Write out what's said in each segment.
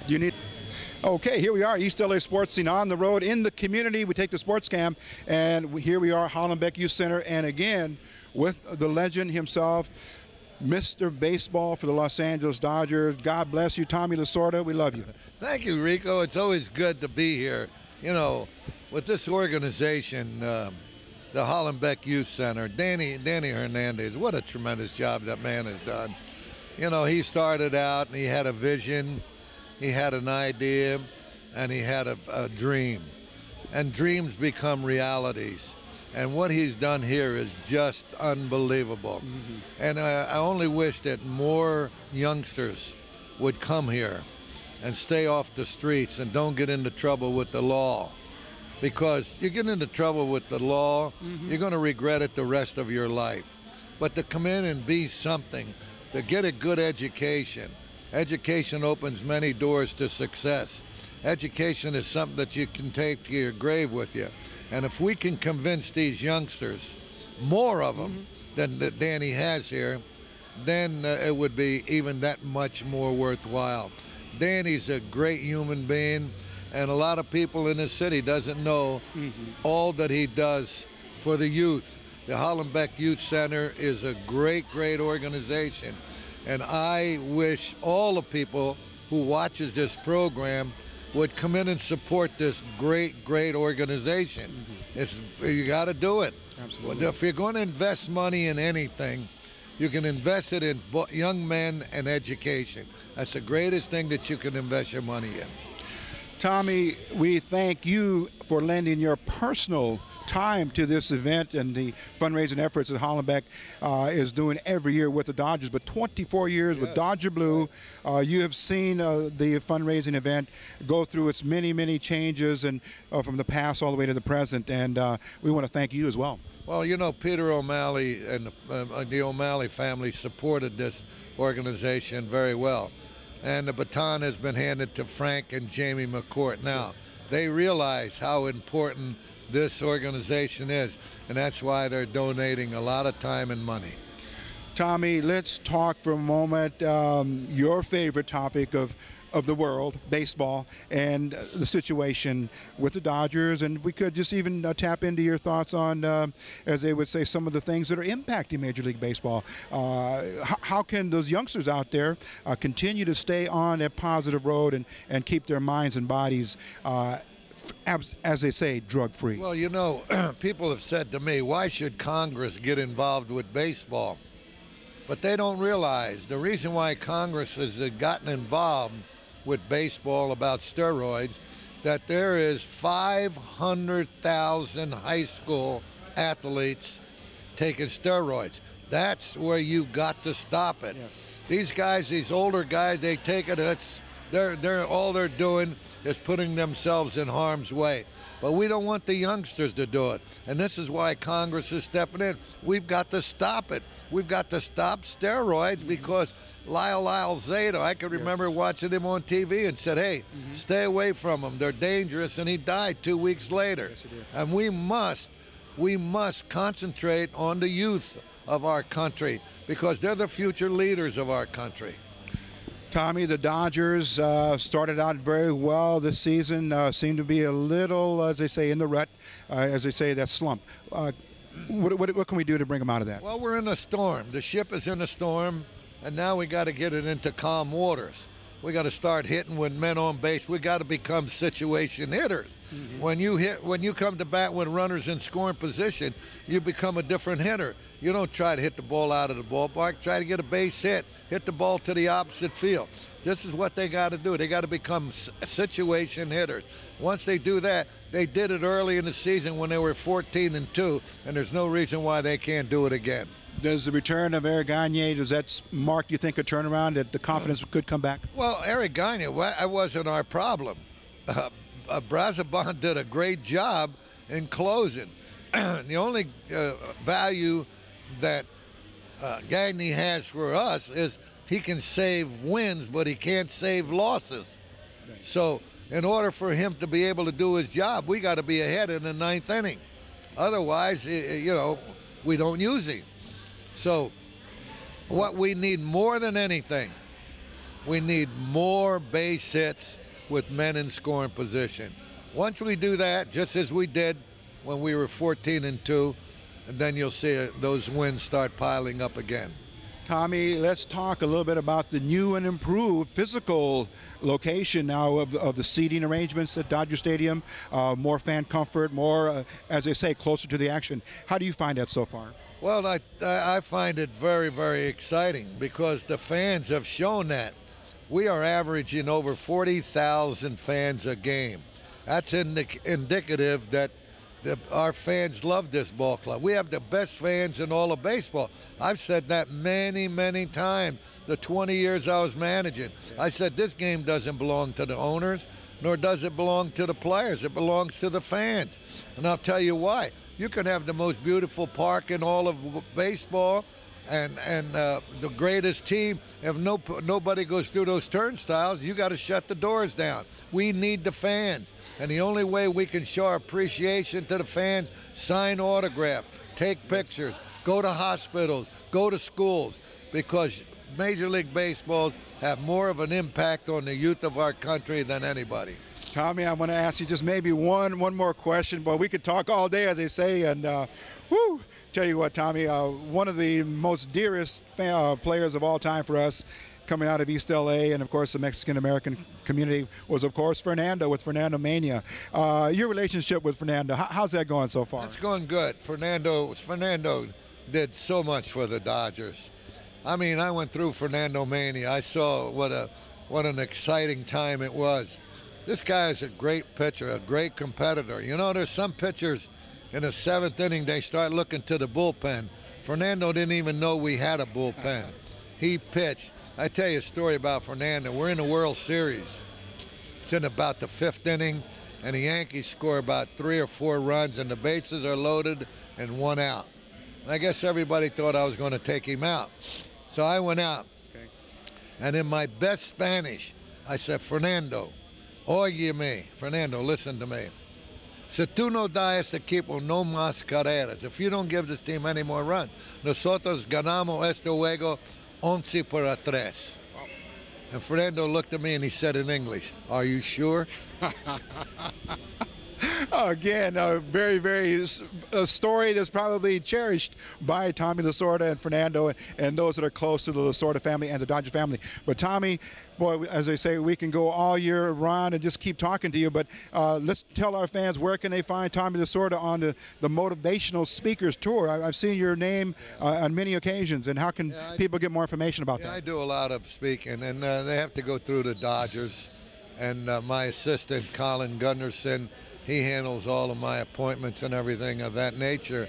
You need. Okay, here we are, East LA Sports Scene on the road in the community. We take the sports cam, and here we are, Hollenbeck Youth Center, and again with the legend himself, Mr. Baseball for the Los Angeles Dodgers. God bless you, Tommy Lasorda. We love you. Thank you, Rico. It's always good to be here. You know, with this organization, the Hollenbeck Youth Center, Danny Hernandez, what a tremendous job that man has done. You know, he started out and he had a vision, he had an idea, and he had a dream. And dreams become realities. And what he's done here is just unbelievable. Mm-hmm. And I only wish that more youngsters would come here and stay off the streets and don't get into trouble with the law. Because you get into trouble with the law, you're going to regret it the rest of your life. But to come in and be something, to get a good education. Education opens many doors to success. Education is something that you can take to your grave with you. And if we can convince these youngsters, more of them than that Danny has here, then it would be even that much more worthwhile. Danny's a great human being, and a lot of people in the city doesn't know all that he does for the youth. The Hollenbeck Youth Center is a great, great organization, and I wish all the people who watches this program would come in and support this great, great organization. You got to do it. Absolutely. If you're going to invest money in anything, you can invest it in young men and education. That's the greatest thing that you can invest your money in. Tommy, we thank you for lending your personal time to this event and the fundraising efforts that Hollenbeck is doing every year with the Dodgers. But 24 years with Dodger Blue, you have seen the fundraising event go through its many, many changes, and from the past all the way to the present. And we want to thank you as well. Well, you know, Peter O'Malley and the O'Malley family supported this organization very well. And the baton has been handed to Frank and Jamie McCourt. Now, they realize how important this organization is, and that's why they're donating a lot of time and money. Tommy, let's talk for a moment, your favorite topic of the world, baseball, and the situation with the Dodgers. And we could just even tap into your thoughts on, as they would say, some of the things that are impacting Major League Baseball. How can those youngsters out there continue to stay on a positive road and keep their minds and bodies as they say, drug-free? Well, you know, people have said to me, why should Congress get involved with baseball? But they don't realize the reason why Congress has gotten involved with baseball about steroids, that there is 500,000 high school athletes taking steroids. That's where you got to stop it. Yes. These guys, these older guys, they take it, they're all they're doing is putting themselves in harm's way. But we don't want the youngsters to do it. And this is why Congress is stepping in. We've got to stop it. We've got to stop steroids because Lyle Zeta, I can remember watching him on TV and said, hey, stay away from them. They're dangerous. And he died 2 weeks later. Yes, he did. And we must concentrate on the youth of our country because they're the future leaders of our country. Tommy, the Dodgers started out very well this season, seemed to be a little, as they say, in the rut, as they say, that slump. What can we do to bring them out of that? Well, we're in a storm. The ship is in a storm, and now we got to get it into calm waters. We got to start hitting with men on base. We got to become situation hitters. When you come to bat with runners in scoring position, you become a different hitter. You don't try to hit the ball out of the ballpark. Try to get a base hit. Hit the ball to the opposite field. This is what they got to do. They got to become situation hitters. Once they do that, they did it early in the season when they were 14-2, and there's no reason why they can't do it again. Does the return of Erik, does that mark, you think, a turnaround, that the confidence could come back? Well, Erik, that wasn't our problem. Brazoban did a great job in closing. The only value that Gagne has for us is he can save wins, but he can't save losses. Right. So in order for him to be able to do his job, we got to be ahead in the 9th inning. Otherwise, you know, we don't use him. So what we need more than anything we need more base hits with men in scoring position. Once we do that, just as we did when we were 14-2, and then you'll see those wins start piling up again. Tommy, let's talk a little bit about the new and improved physical location now of the seating arrangements at Dodger Stadium. More fan comfort, more, as they say, closer to the action. How do you find that so far? Well, I find it very, very exciting because the fans have shown that. We are averaging over 40,000 fans a game. That's indicative that our fans love this ball club. We have the best fans in all of baseball. I've said that many, many times. The 20 years I was managing, I said this game doesn't belong to the owners, nor does it belong to the players. It belongs to the fans. And I'll tell you why. You can have the most beautiful park in all of baseball and the greatest team. If nobody goes through those turnstiles, you got to shut the doors down. We need the fans. And the only way we can show our appreciation to the fans, sign autographs, take pictures, go to hospitals, go to schools, because Major League Baseballs have more of an impact on the youth of our country than anybody. Tommy, I'm going to ask you just maybe one more question, but we could talk all day, as they say, and whoo, tell you what, Tommy, one of the most dearest players of all time for us, coming out of East LA, and of course the Mexican-American community, was of course Fernando, with Fernando Mania. Your relationship with Fernando, how's that going so far? It's going good. Fernando did so much for the Dodgers. I mean, I went through Fernando Mania. I saw what an exciting time it was. This guy is a great pitcher, a great competitor. You know, there's some pitchers in the 7th inning, they start looking to the bullpen. Fernando didn't even know we had a bullpen. He pitched. I tell you a story about Fernando. We're in the World Series. It's in about the 5th inning, and the Yankees score about 3 or 4 runs, and the bases are loaded and 1 out. And I guess everybody thought I was going to take him out. So I went out, and in my best Spanish, I said, Fernando, óyeme. Fernando, listen to me. Si tú no das este equipo no más carreras, if you don't give this team any more runs, nosotros ganamos este juego 11-3. And Fernando looked at me and he said in English, are you sure? Again, a very a story that's probably cherished by Tommy Lasorda and Fernando and those that are close to the Lasorda family and the Dodger family. But Tommy, boy, as they say, we can go all year round and just keep talking to you, but let's tell our fans, where can they find Tommy Lasorda on the Motivational Speakers Tour? I've seen your name on many occasions, and how can people get more information about that? I do a lot of speaking, and they have to go through the Dodgers, and my assistant, Colin Gunderson, he handles all of my appointments and everything of that nature.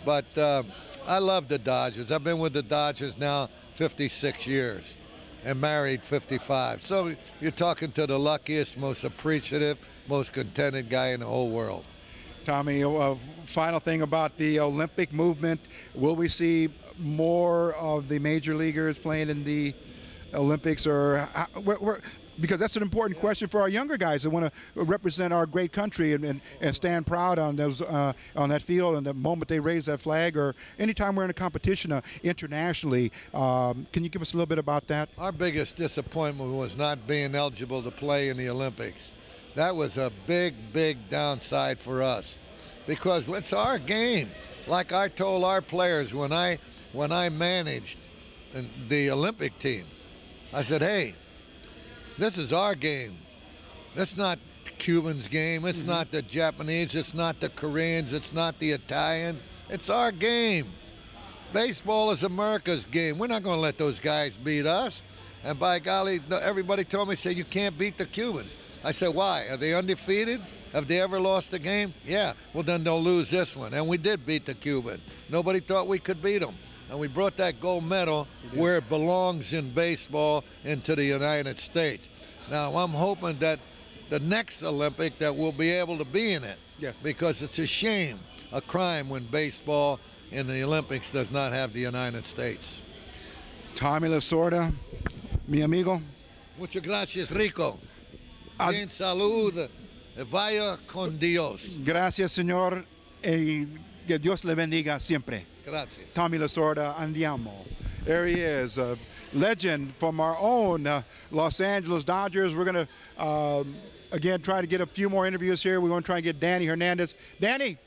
But I love the Dodgers. I've been with the Dodgers now 56 years and married 55. So you're talking to the luckiest, most appreciative, most contented guy in the whole world. Tommy, final thing about the Olympic movement. Will we see more of the major leaguers playing in the Olympics, or because that's an important question for our younger guys that want to represent our great country and stand proud on those on that field, and the moment they raise that flag, or anytime we're in a competition internationally. Can you give us a little bit about that? Our biggest disappointment was not being eligible to play in the Olympics. That was a big downside for us, because it's our game. Like I told our players when I managed the Olympic team, I said, hey, this is our game. It's not the Cubans' game. It's not the Japanese. It's not the Koreans. It's not the Italians. It's our game. Baseball is America's game. We're not going to let those guys beat us. And by golly, everybody told me, say, you can't beat the Cubans. I said, why? Are they undefeated? Have they ever lost a game? Yeah. Well, then they'll lose this one. And we did beat the Cubans. Nobody thought we could beat them. And we brought that gold medal where it belongs in baseball into the United States. Now, I'm hoping that the next Olympic that we'll be able to be in it. Yes. Because it's a shame, a crime when baseball in the Olympics does not have the United States. Tommy Lasorda, mi amigo. Muchas gracias, Rico. Bien salud. Vaya con Dios. Gracias, señor. Que Dios le bendiga siempre. Gracias. Tommy Lasorda, andiamo. There he is, legend from our own Los Angeles Dodgers. We're going to, again, try to get a few more interviews here. We're going to try and get Danny Hernandez. Danny,